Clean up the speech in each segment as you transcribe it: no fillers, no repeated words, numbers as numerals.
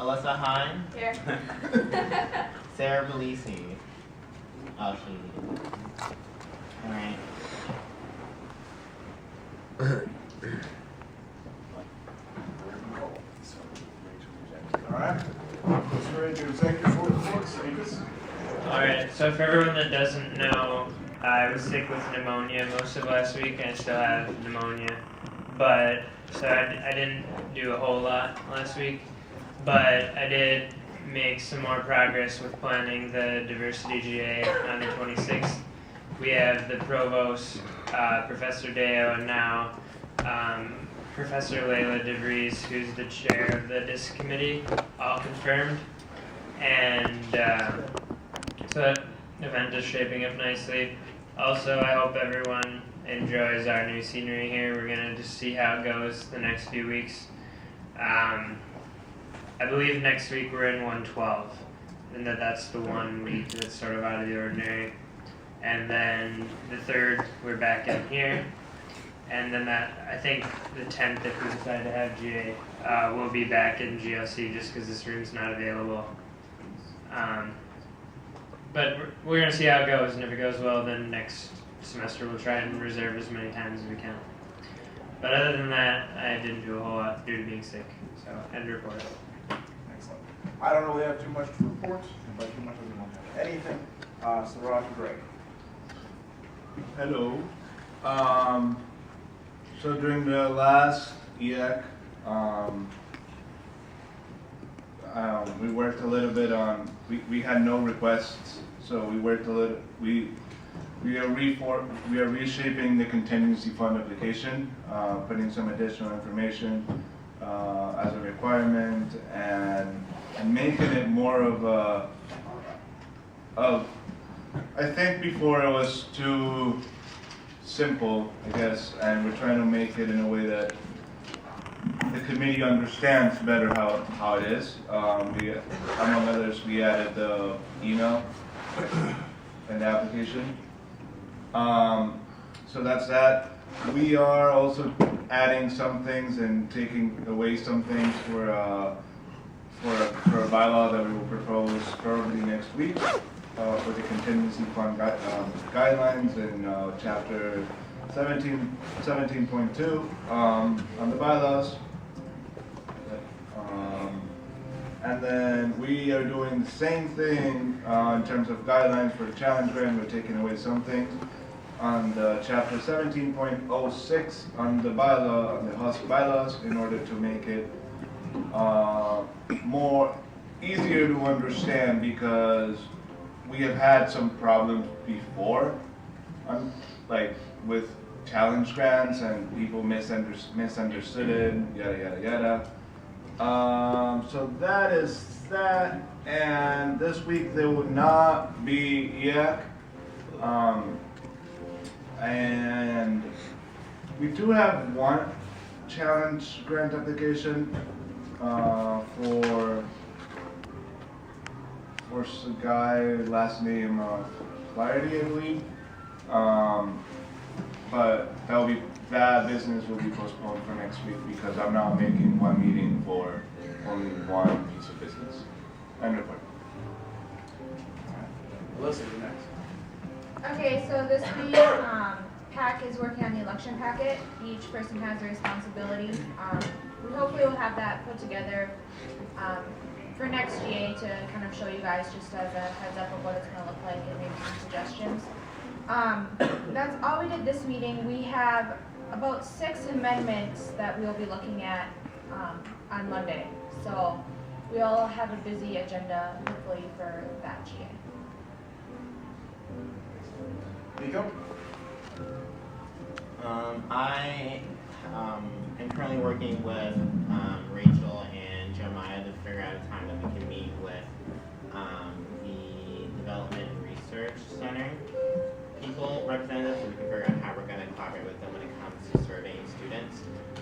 Alyssa Hine. Here. Sarah Belisi. Oh, she. Alright. Alright, let's ready to executive reports. Alright, so for everyone that doesn't know, I was sick with pneumonia most of last week, and I still have pneumonia. But, so I didn't do a whole lot last week, but I did make some more progress with planning the diversity GA on the 26th. We have the provost, Professor Deo, and now Professor Layla DeVries, who's the chair of the DISC committee, all confirmed. And so that event is shaping up nicely. Also, I hope everyone enjoys our new scenery here. We're going to just see how it goes the next few weeks. I believe next week we're in 112, and that's the 1 week that's sort of out of the ordinary. And then the 3rd, we're back in here. And then I think the 10th, if we decide to have GA, we'll be back in GLC just because this room's not available. But we're going to see how it goes, and if it goes well, then next semester we'll try and reserve as many times as we can. But other than that, I didn't do a whole lot due to being sick, so end report. Excellent. I don't really have too much to report, but too much doesn't want to have anything. So Raj and Greg. Hello. So during the last EAC, we worked a little bit on, we had no requests, so we worked a little, we are reshaping the contingency fund application, putting some additional information as a requirement, and making it more of I think before it was too simple, I guess, and we're trying to make it in a way that the committee understands better how it is. Among others, we added the email in the application. So that's that. We are also adding some things and taking away some things for a bylaw that we will propose probably next week. For the contingency fund guidelines in chapter 17.2 on the bylaws. And then we are doing the same thing in terms of guidelines for the challenge grant. We're taking away some things on the chapter 17.06 on the bylaw, on the Husc bylaws, in order to make it more easier to understand, because we have had some problems before, like with challenge grants, and people misunderstood it, yada yada yada. So that is that, and this week there will not be EAC, and we do have one challenge grant application for a guy, last name Flaherty, I believe. But that business will be postponed for next week because I'm now making one meeting for only one piece of business. End report. Alyssa, you're next. Okay, so this week, PAC is working on the election packet. Each person has a responsibility. We hopefully will have that put together for next GA to kind of show you guys just as a heads up of what it's going to look like and maybe some suggestions. That's all we did this meeting. We have about 6 amendments that we'll be looking at on Monday. So we'll have a busy agenda hopefully for that GA. Nico? I am currently working with Rachel and Jeremiah to figure out a time that we can meet with the Development and Research Center representatives, so we can figure out how we're going to collaborate with them when it comes to surveying students.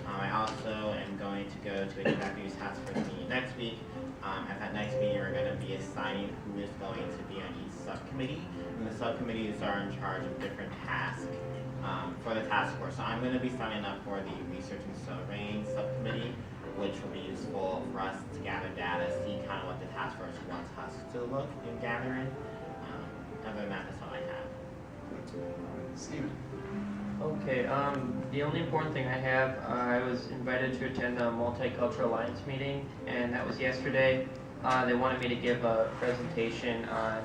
I also am going to go to a Tobacco Use Task Force meeting next week. At that next meeting, we're going to be assigning who is going to be on each subcommittee, and the subcommittees are in charge of different tasks for the task force. So I'm going to be signing up for the Research and Surveying subcommittee, which will be useful for us to gather data, see kind of what the task force wants us to look and gather in. Other than that, that's all I have. Steven. Okay, the only important thing I have, I was invited to attend the Multicultural Alliance meeting, and that was yesterday. They wanted me to give a presentation on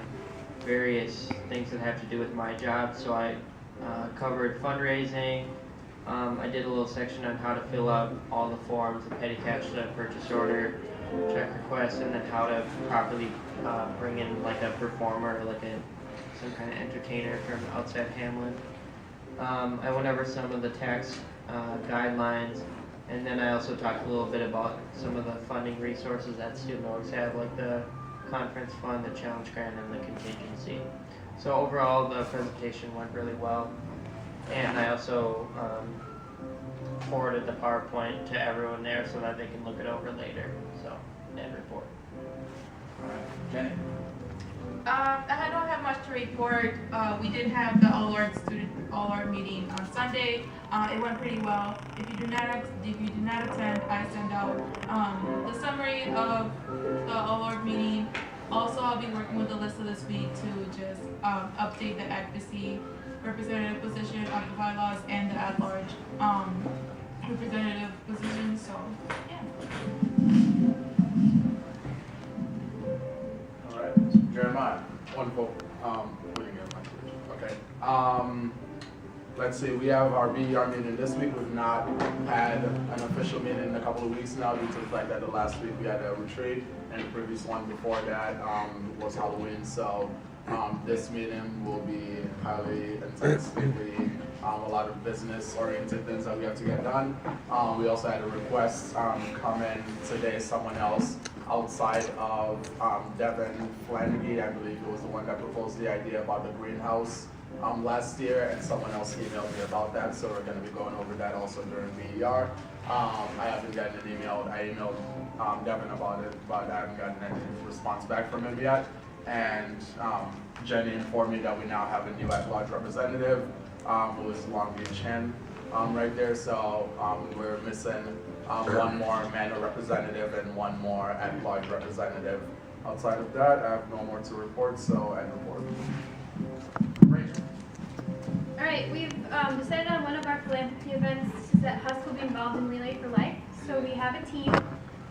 various things that have to do with my job, so I covered fundraising. I did a little section on how to fill out all the forms, the petty cash, the purchase order, check request, and then how to properly bring in like a performer, like some kind of entertainer from outside Hamline. I went over some of the tax guidelines, and then I also talked a little bit about some of the funding resources that student orgs have, like the conference fund, the challenge grant, and the contingency. So overall, the presentation went really well, and I also forwarded the PowerPoint to everyone there so that they can look it over later. So, end report. All right, Jenny. I don't have much to report. We did have the All-Art meeting on Sunday. It went pretty well. If you do not attend, I send out the summary of the All-Art meeting. Also, I'll be working with Alyssa this week to just update the advocacy representative position of the bylaws and the at-large representative position. So, yeah. All right, Jeremiah. Wonderful. Okay. Let's see. We have our BER meeting this week. We've not had an official meeting in a couple of weeks now due to the fact that the last week we had a retreat, and the previous one before that was Halloween. So this meeting will be highly intensively a lot of business-oriented things that we have to get done. We also had a request come in today. Someone else outside of Devin Flanagan, I believe it was the one that proposed the idea about the greenhouse last year, and someone else emailed me about that, so we're going to be going over that also during BER. I haven't gotten an email. I emailed Devin about it, but I haven't gotten any response back from him yet. And Jenny informed me that we now have a new at-large representative, who is Long Beach Chen right there, so we're missing one more manual representative and one more at-large representative. Outside of that, I have no more to report, so end report. Rachel. All right, we've decided on one of our philanthropy events that Husc will be involved in Relay for Life. So we have a team.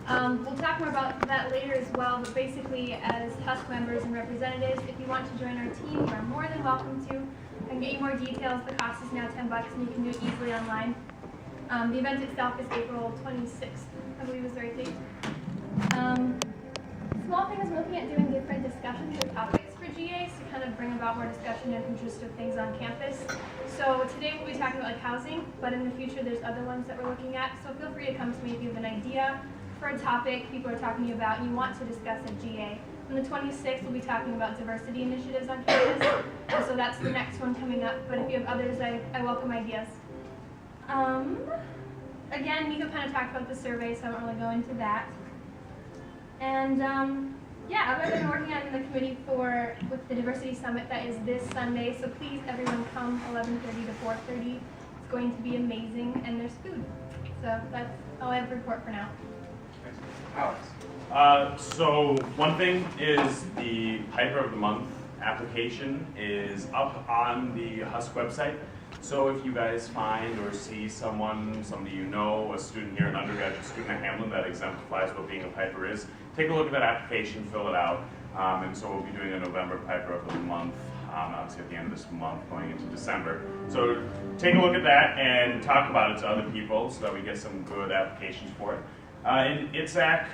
We'll talk more about that later as well, but basically as Husc members and representatives, if you want to join our team, you are more than welcome to. I can get you more details. The cost is now $10 and you can do it easily online. The event itself is April 26th, I believe is the right date. Small thing is we're looking at doing different discussions or topics for GAs to kind of bring about more discussion and interest of things on campus. So today we'll be talking about like housing, but in the future there's other ones that we're looking at. So feel free to come to me if you have an idea for a topic people are talking about and you want to discuss at GA. On the 26th, we'll be talking about diversity initiatives on campus. So that's the next one coming up, but if you have others, I welcome ideas. Again, Nico kind of talked about the survey, so I won't really go into that. And yeah, I've been working on the committee with the Diversity Summit that is this Sunday, so please everyone come 11:30 to 4:30. It's going to be amazing, and there's food. So that's all I have to report for now. Alex. So one thing is the Piper of the Month application is up on the Husc website. So if you guys find or see somebody you know, a student here, an undergraduate student at Hamline that exemplifies what being a Piper is, take a look at that application, fill it out. And so we'll be doing a November Piper of the Month, obviously at the end of this month going into December. So take a look at that and talk about it to other people so that we get some good applications for it. In ITSAC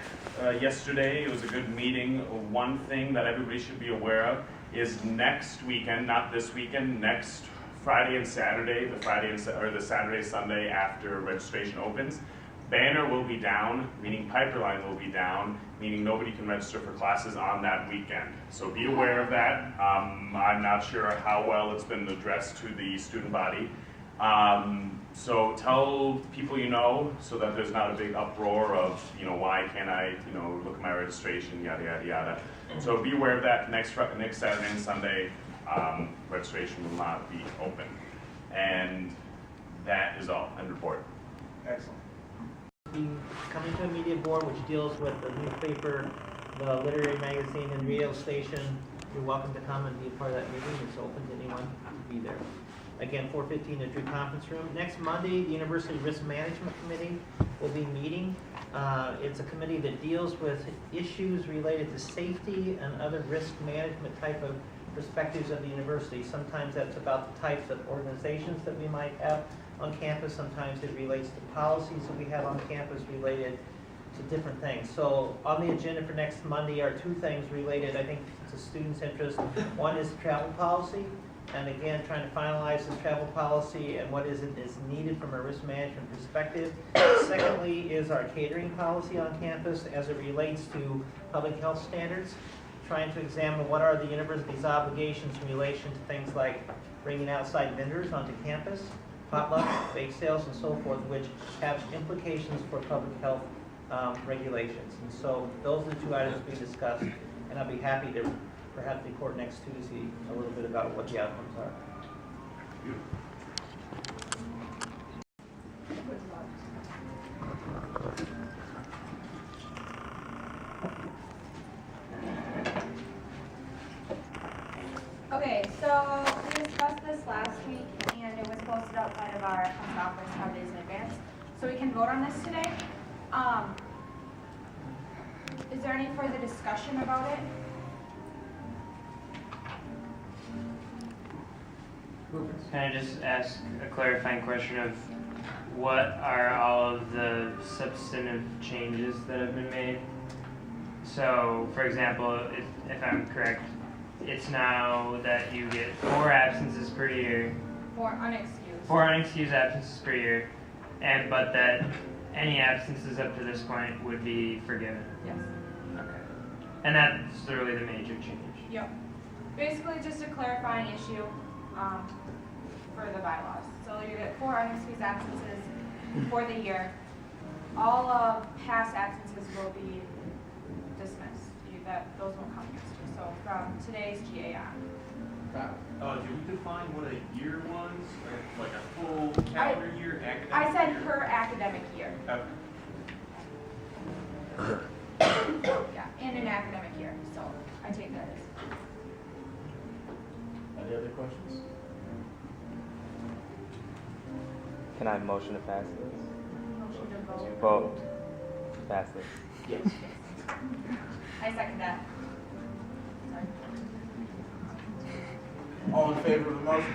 yesterday, it was a good meeting. One thing that everybody should be aware of is next weekend, not this weekend, next Friday and Saturday, the Saturday, Sunday after registration opens, banner will be down, meaning Piperline will be down, meaning nobody can register for classes on that weekend. So be aware of that. I'm not sure how well it's been addressed to the student body. So tell people you know so that there's not a big uproar of, why can't I, look at my registration, yada, yada, yada. So be aware of that. Next Saturday and Sunday, registration will not be open. And that is all. End report. Excellent. Coming to a meeting 4, which deals with the newspaper, the literary magazine, and radio station. You're welcome to come and be a part of that meeting. It's open to anyone to be there. Again, 4:15 at Drew Conference Room. Next Monday, the University Risk Management Committee will be meeting. It's a committee that deals with issues related to safety and other risk management type of perspectives of the university. Sometimes that's about the types of organizations that we might have on campus. Sometimes it relates to policies that we have on campus related to different things. So on the agenda for next Monday are 2 things related, I think, to students' interest. One is travel policy, and again, trying to finalize the travel policy and what is needed from a risk management perspective. Secondly is our catering policy on campus as it relates to public health standards, trying to examine what are the university's obligations in relation to things like bringing outside vendors onto campus, potluck, bake sales, and so forth, which have implications for public health regulations. And so those are the 2 items we discussed, and I'll be happy to perhaps report next Tuesday a little bit about what the outcomes are. Okay, so we discussed this last week, and it was posted outside of our conference 5 days in advance, so we can vote on this today. Is there any further discussion about it? Can I just ask a clarifying question of what are all of the substantive changes that have been made? So, for example, if I'm correct, it's now that you get 4 absences per year. 4 unexcused. 4 unexcused absences per year, but that any absences up to this point would be forgiven. Yes. Okay. And that's really the major change. Yep. Basically, just a clarifying issue for the bylaws. So you get 4 unexcused absences for the year. All of past absences will be dismissed. Those won't come against you. So from today's GA on. Do we define what a year was? Like a full calendar year, academic I said year? per academic year. Okay. Yeah, in an academic year. So I take that as. Any other questions? Can I motion to pass this? Motion to vote. Vote to pass this. Yes. I second that. Sorry. All in favor of the motion?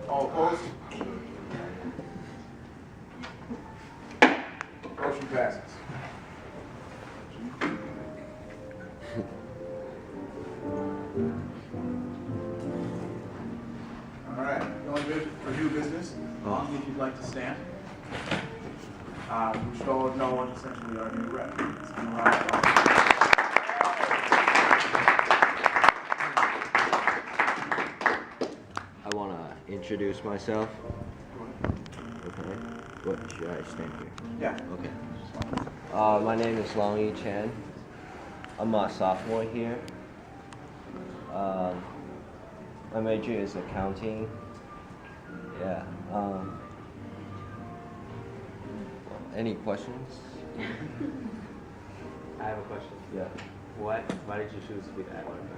All opposed? Motion passes. All right, going good for new business. Lonnie, if you'd like to stand. We should all know essentially our new rep. I want to introduce myself. Okay. What should I stand here? Yeah. Okay. My name is Long Yi Chen. I'm a sophomore here. My major is accounting. Yeah. Any questions? I have a question. Yeah. Why did you choose to be the Hamline?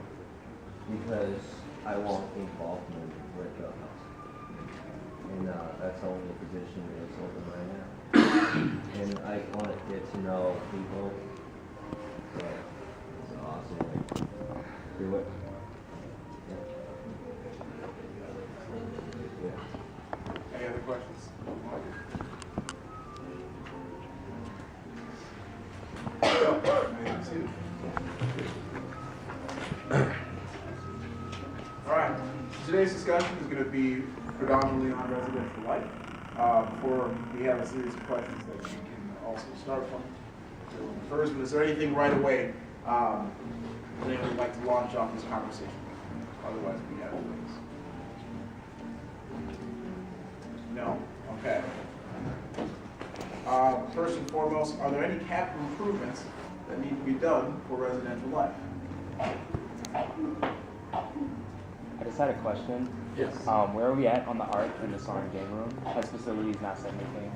Because I want involvement with the house. And that's the only position that's open right now. And I want to get to know people. So it's an awesome way to do it. Yeah. Any other questions? All right, today's discussion is going to be predominantly on residential life. Before we have a series of questions that we can also start from. So first, is there anything right away that anyone would like to launch off this conversation? Otherwise, we have things. No? Okay. First and foremost, are there any capital improvements that need to be done for residential life? I just had a question. Yes. Where are we at on the art in the Soren game room? Has facilities not said anything?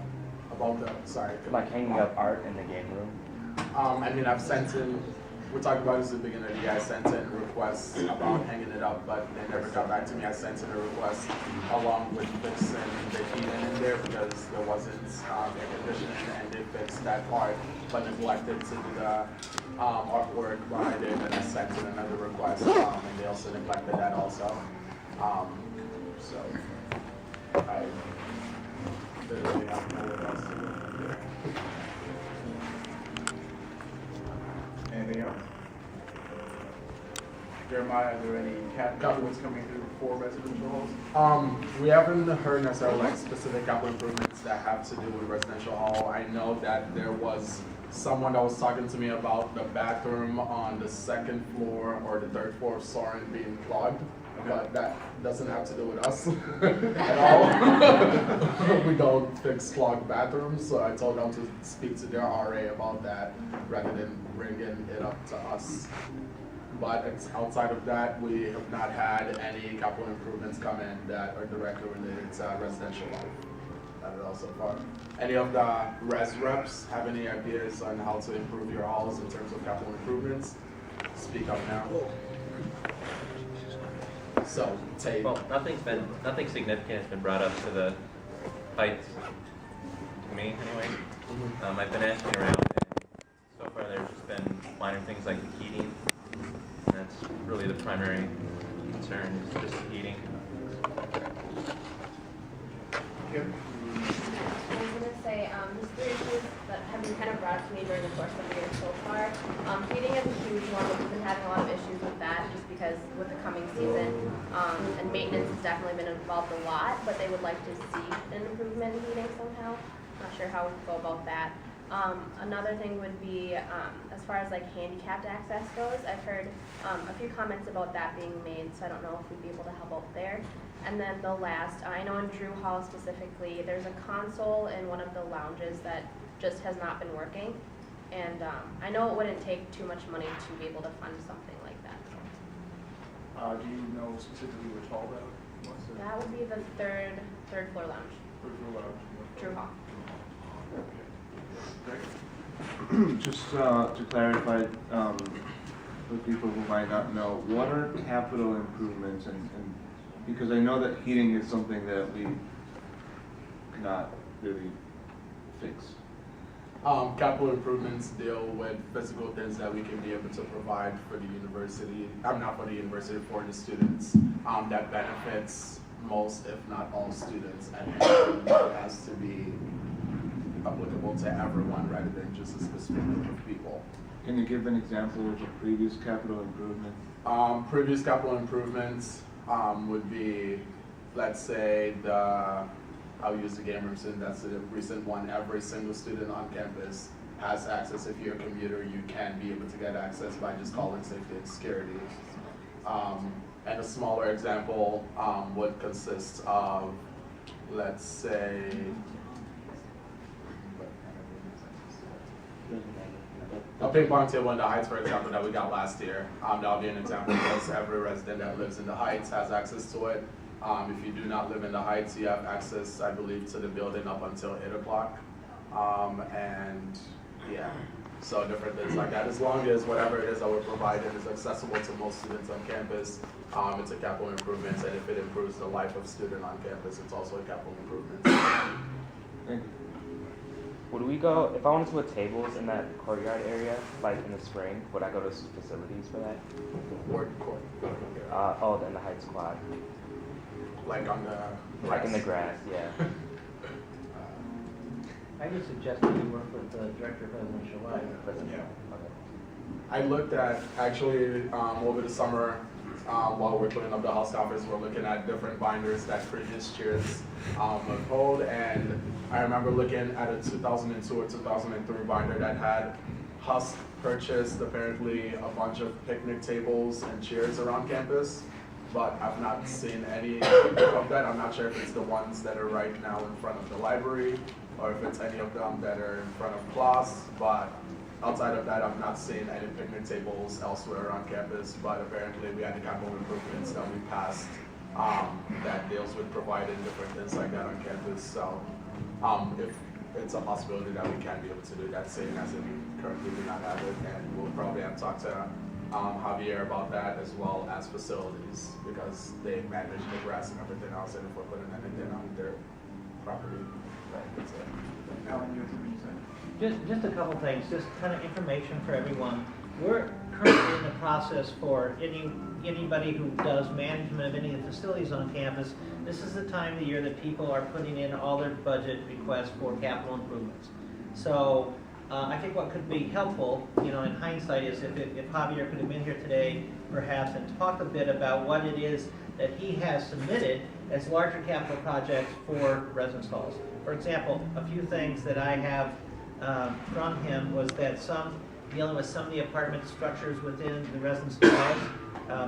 About the, sorry. Like hanging up art in the game room? I mean, I've sent in, we talked about this at the beginning of the year, I sent in requests about hanging it up, but they never got back to me. I sent in a request along with fixing the heating in there because there wasn't air conditioning, and they fixed that part, but neglected to do the artwork behind it, and I sent in another request, and they also neglected that also. So, I literally have nowhere else to go there. Anything else? Jeremiah, are there any improvements coming through for residential halls? We haven't heard necessarily like specific capital improvements that have to do with residential hall. I know that there was someone that was talking to me about the bathroom on the second floor or the third floor of Soren being clogged, but that doesn't have to do with us at all. We don't fix clogged bathrooms, so I told them to speak to their RA about that rather than bringing it up to us. But it's outside of that, we have not had any capital improvements come in that are directly related to residential life. Not at all so far. Any of the res reps have any ideas on how to improve your halls in terms of capital improvements? Speak up now. So, Tate. Well, nothing significant has been brought up to the heights, to me anyway. I've been asking around, and so far there's just been minor things like the heating. That's really the primary concern, is just the heating. I was going to say, just three issues that have been kind of brought up to me during the course of the year so far. Heating is a huge one. We've been having a lot of issues with that just because with the coming season, and maintenance has definitely been involved a lot, but they would like to see an improvement in heating somehow. Not sure how we can go about that. Another thing would be, as far as like handicapped access goes, I've heard a few comments about that being made, so I don't know if we'd be able to help out there. And then the last, I know in Drew Hall specifically, there's a console in one of the lounges that just has not been working. And I know it wouldn't take too much money to be able to fund something like that. Do you know specifically which hall that was? That would be the third floor lounge, Third floor lounge. Drew Hall. Just to clarify, for people who might not know, what are capital improvements, and because I know that heating is something that we cannot really fix. Capital improvements deal with physical things that we can be able to provide for the university, not for the university, for the students, that benefits most, if not all students, and it has to be applicable to everyone rather than just a specific group of people. Can you give an example of a previous capital improvement? Previous capital improvements would be, let's say, I'll use the game room since that's a recent one. Every single student on campus has access. If you're a commuter, you can be able to get access by just calling safety and security. And a smaller example would consist of, let's say, a ping pong table in the Heights, for example, that we got last year. That'll be an example because every resident that lives in the Heights has access to it. If you do not live in the Heights, you have access, I believe, to the building up until 8 o'clock. And yeah, so different things like that. As long as whatever it is that we're providing is accessible to most students on campus, it's a capital improvement. And if it improves the life of student on campus, it's also a capital improvement. Thank you. Would we go, if I wanted to put tables in that courtyard area, like in the spring, would I go to facilities for that? Court. Oh, in the Heights Quad. Like on the grass. Like in the grass, yeah. I would suggest that you work with the director of residential life. Yeah. Okay. I looked at, actually, over the summer, while we're cleaning up the Husc office, we're looking at different binders that previous chairs would hold, and I remember looking at a 2002 or 2003 binder that had Husc purchased apparently a bunch of picnic tables and chairs around campus, but I've not seen any of that. I'm not sure if it's the ones that are right now in front of the library or if it's any of them that are in front of class, but Outside of that, I'm not seeing any picnic tables elsewhere around campus, but apparently we had the capital improvements that we passed that deals with providing different things like that on campus. So if it's a possibility that we can be able to do that, same as it currently do not have it, and we'll probably have to talk to Javier about that as well as facilities, because they manage the grass and everything else, and if we're putting anything on their property. Alan, you have something to say? Just a couple things, just kind of information for everyone. We're currently in the process for anybody who does management of any of the facilities on campus. This is the time of the year that people are putting in all their budget requests for capital improvements. So I think what could be helpful, in hindsight, is if Javier could have been here today, perhaps, and talk a bit about what it is that he has submitted as larger capital projects for residence halls. For example, a few things that I have from him was that dealing with some of the apartment structures within the residence halls,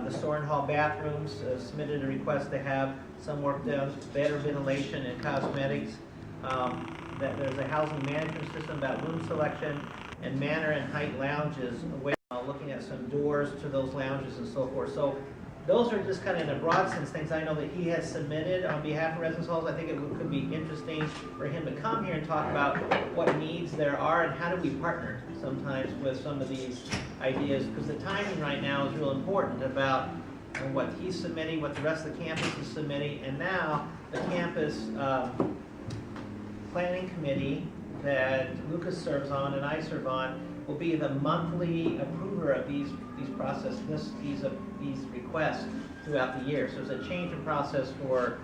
the Soren Hall bathrooms, submitted a request to have some work done, better ventilation and cosmetics. That there's a housing management system about room selection and manner and height lounges, looking at some doors to those lounges and so forth. So those are just kind of in a broad sense things I know that he has submitted on behalf of residence halls. I think it could be interesting for him to come here and talk about what needs there are and how do we partner sometimes with some of these ideas, because the timing right now is real important about what he's submitting, what the rest of the campus is submitting, and now the campus planning committee that Lucas serves on and I serve on will be the monthly approver of these requests throughout the year. So there's a change in process for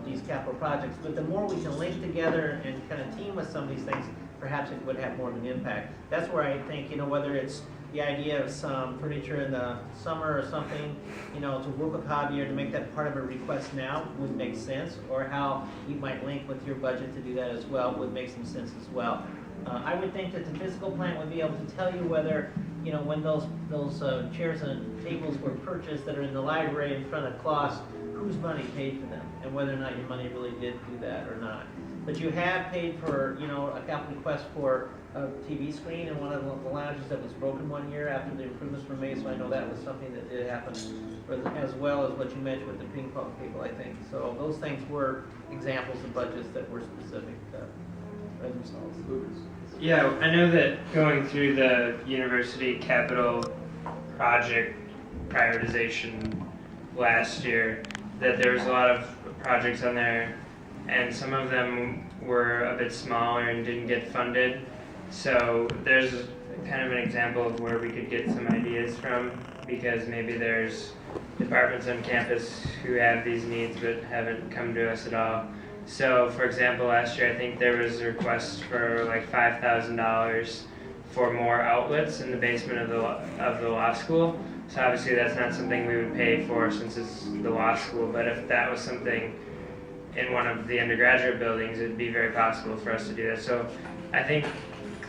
these capital projects. But the more we can link together and kind of team with some of these things, perhaps it would have more of an impact. That's where I think, whether it's the idea of some furniture in the summer or something, to work with Javier to make that part of a request now would make sense, or how we might link with your budget to do that as well would make some sense as well. I would think that the physical plant would be able to tell you whether, when those chairs and tables were purchased that are in the library in front of Klaus, whose money paid for them, and whether or not your money really did do that or not. But you have paid for, a capital request for a TV screen in one of the lounges that was broken one year after the improvements were made, so I know that was something that did happen, as well as what you mentioned with the ping pong table, I think. So those things were examples of budgets that were specific to residence halls. Yeah, I know that going through the university capital project prioritization last year, that there was a lot of projects on there, and some of them were a bit smaller and didn't get funded. So there's kind of an example of where we could get some ideas from, because maybe there's departments on campus who have these needs but haven't come to us at all. So, for example, last year I think there was a request for like $5,000 for more outlets in the basement of the law school. So obviously that's not something we would pay for since it's the law school, but if that was something in one of the undergraduate buildings, it would be very possible for us to do that. So I think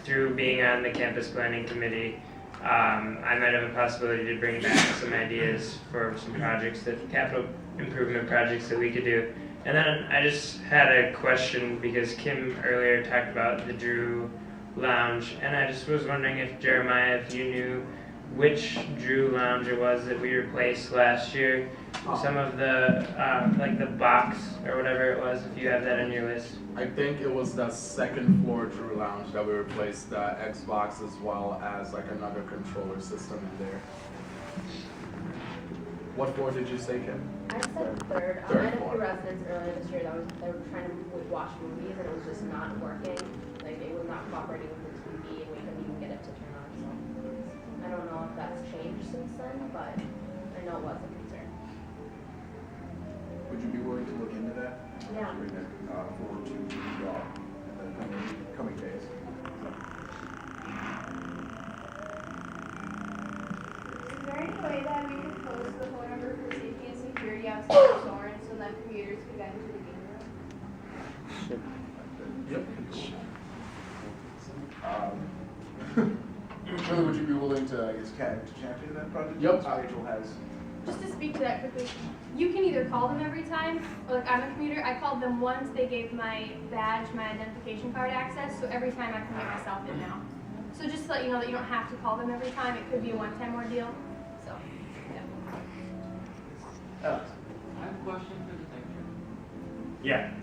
through being on the campus planning committee, I might have a possibility to bring back some ideas for some projects, capital improvement projects that we could do. And then I just had a question, because Kim earlier talked about the Drew Lounge, and I just was wondering if Jeremiah, if you knew which Drew Lounge it was that we replaced last year. Some of the, like the box or whatever it was, if you have that on your list. I think it was the second floor Drew Lounge that we replaced the Xbox as well as like another controller system in there. What floor did you say, Kim? I said third. I had a few residents earlier this year they were trying to watch movies and it was just not working. Like it was not cooperating with the TV and we couldn't even get it to turn on. So I don't know if that's changed since then, but I know it was a concern. Would you be willing to look into that? Yeah. Bring that forward to the coming days. Is there any way that we could post the phone number for safety and security outside the Soren so that commuters could get into the game room? Yep. Shirley, would you be willing to, champion that project? Yep. Rachel has. Just to speak to that quickly, you can either call them every time, or like I'm a commuter, I called them once they gave my badge, my identification card access, so every time I can get myself in now. So just to let you know that you don't have to call them every time. It could be a one-time ordeal. So, yeah. Alex? I have a question for the lecturer. Yeah.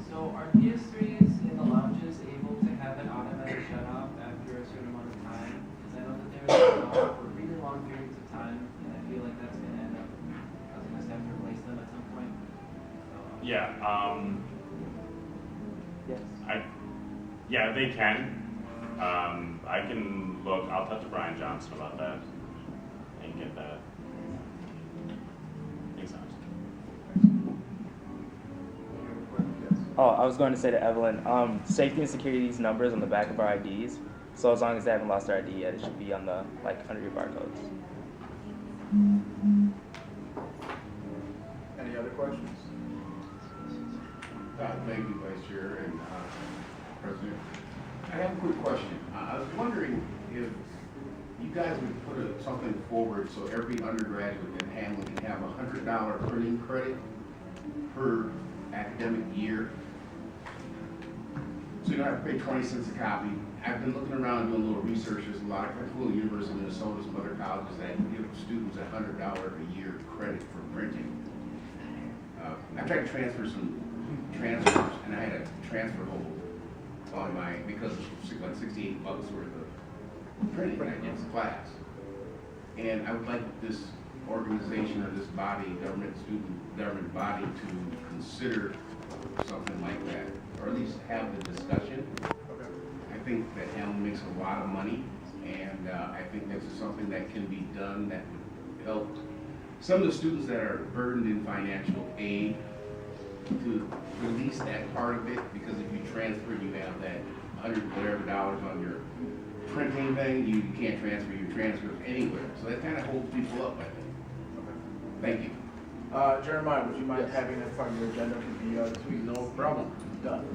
So are PS3s in the lounges able to have an automatic shut off after a certain amount of time? Because I know that they're shut off for really long periods of time, and I feel like that's going to end up causing us to have to replace them at some point. So, Yeah. Yes. Yeah, they can. I can look. I'll talk to Brian Johnson about that and get that. Thanks, Alex. Oh, I was going to say to Evelyn, safety and security, these numbers on the back of our IDs. So as long as they haven't lost their ID yet, it should be on the, like, under your barcodes. Any other questions? Thank you, Vice Chair and President. I have a quick question. I was wondering if you guys would put something forward so every undergraduate in Hamline can have a $100 printing credit per academic year. So you don't have to pay 20 cents a copy. I've been looking around doing a little research. There's a lot of people, University of Minnesota, some other colleges that give students $100 a year credit for printing. I tried to transfer some transfers, and I had a transfer hold on my, because of like 68 bucks worth of printing that I did for class. And I would like this organization or this body, government body, to consider something like that, or at least have the discussion. I think that Hamline makes a lot of money, and I think this is something that can be done that would help some of the students that are burdened in financial aid to release that part of it, because if you transfer, you have that $100 whatever on your printing thing, you can't transfer your transcripts anywhere. So that kind of holds people up, I think. Thank you. Jeremiah, would you mind having that part of your agenda for the tweet? No problem. Done.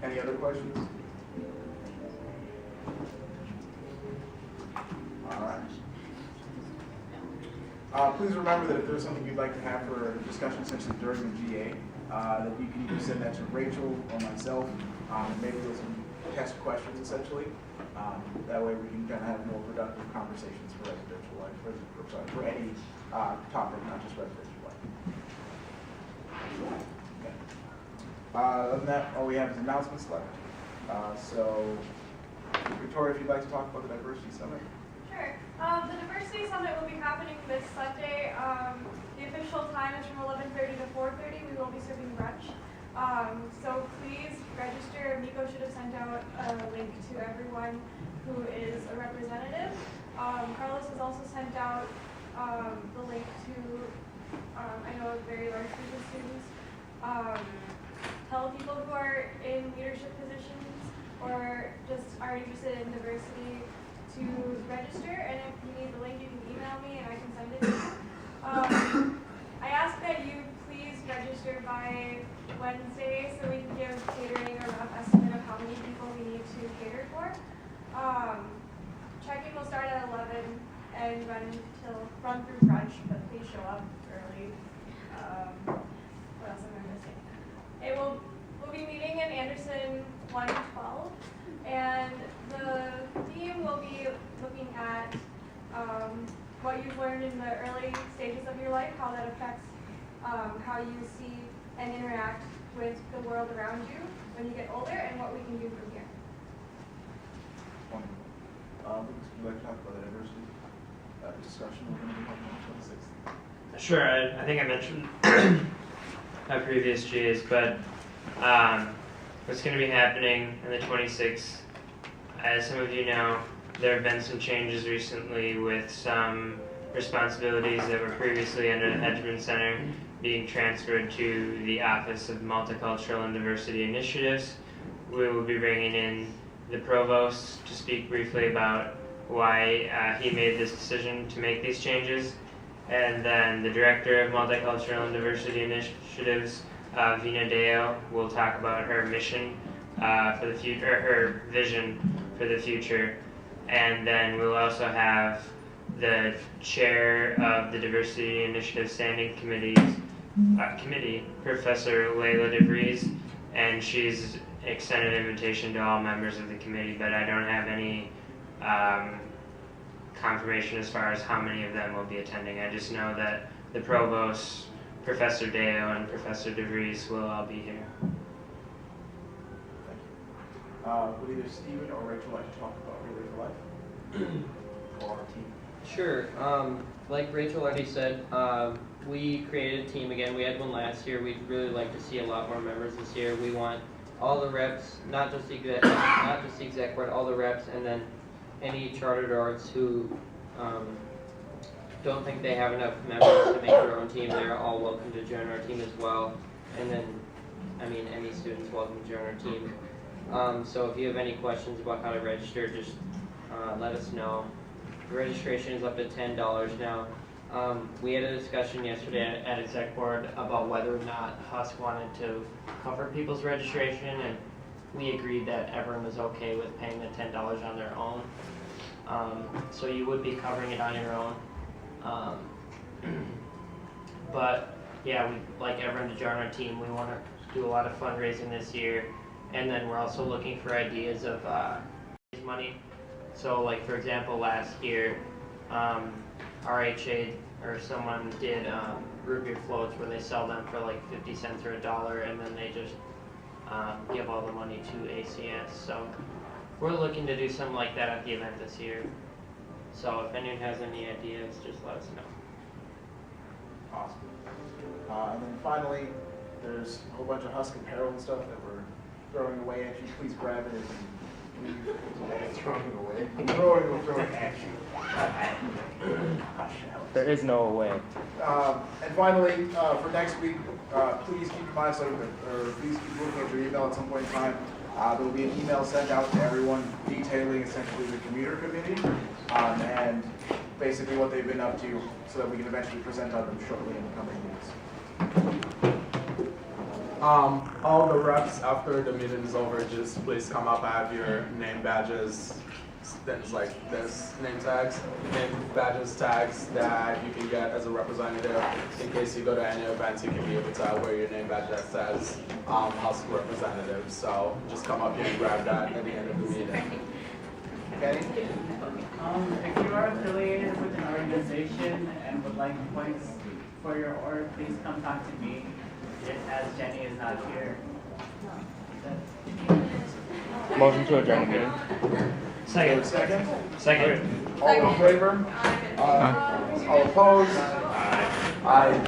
Any other questions? All right. Please remember that if there's something you'd like to have for a discussion session during the GA, that you can either send that to Rachel or myself, maybe with some test questions essentially. That way we can kind of have more productive conversations for residential life, for any topic, not just residential life. Okay. Other than that, all we have is announcements left. So, Victoria, if you'd like to talk about the Diversity Summit. Sure. The Diversity Summit will be happening this Sunday. The official time is from 11:30 to 4:30. We will be serving brunch. So please register. Miko should have sent out a link to everyone who is a representative. Carlos has also sent out the link to, I know, a very large group of students. Tell people who are in leadership positions or just are interested in diversity to register, and if you need the link, you can email me and I can send it to you. I ask that you please register by Wednesday so we can give catering a rough estimate of how many people we need to cater for. Check-in will start at 11 and run through brunch, but please show up early. What else am I missing? We'll be meeting in Anderson 112, and the theme will be looking at what you've learned in the early stages of your life, how that affects how you see and interact with the world around you when you get older, and what we can do from here. Would you like to talk about the diversity discussion we're going to be having on the 26th? Sure, I think I mentioned my previous GAs, but what's going to be happening on the 26th, as some of you know, there have been some changes recently with some responsibilities that were previously under the Hedgeman Center being transferred to the Office of Multicultural and Diversity Initiatives. We will be bringing in the provost to speak briefly about why he made this decision to make these changes, and then the director of Multicultural and Diversity Initiatives, Vina Deo, will talk about her mission for the future, or her vision for the future, and then we'll also have the chair of the Diversity Initiative Standing Committee, Professor Layla DeVries, and she's extend an invitation to all members of the committee, but I don't have any confirmation as far as how many of them will be attending. I just know that the provost, Professor Deo, and Professor DeVries will all be here. Thank you. Would either Stephen or Rachel like to talk about Relay for Life? Or our team? Sure. Like Rachel already said, we created a team again. We had one last year. We'd really like to see a lot more members this year. We want all the reps, not just the exec board, all the reps, and then any chartered arts who don't think they have enough members to make their own team. They're all welcome to join our team as well. And then, I mean, any students welcome to join our team. So if you have any questions about how to register, just let us know. The registration is up to $10 now. We had a discussion yesterday at exec board about whether or not Husc wanted to cover people's registration, and we agreed that everyone was okay with paying the $10 on their own. So you would be covering it on your own. But yeah, we'd like everyone to join our team. We want to do a lot of fundraising this year, and then we're also looking for ideas of money. So like for example, last year, RHA or someone did root beer floats where they sell them for like 50 cents or $1, and then they just give all the money to ACS. So we're looking to do something like that at the event this year. So if anyone has any ideas, just let us know. Awesome. And then finally, there's a whole bunch of Husc apparel and stuff that we're throwing away at you. Please grab it and leave. Throwing it away. We're throwing at you. There is no way. And finally, for next week, please keep in mind, please keep looking at your email at some point in time. There will be an email sent out to everyone detailing essentially the commuter committee and basically what they've been up to, so that we can eventually present on them shortly in the coming weeks. All the reps after the meeting is over, just please come up. I have your name badges, things like this, name tags, name badges, tags that you can get as a representative. In case you go to any events, you can be able to wear your name badge that says House representative. So just come up here and grab that at the end of the meeting. Kenny? If you are affiliated with an organization and would like points for your org, please come talk to me, as Jenny is not here. Motion to adjourn the meeting. Second. Second. All in favor? All opposed? Aye.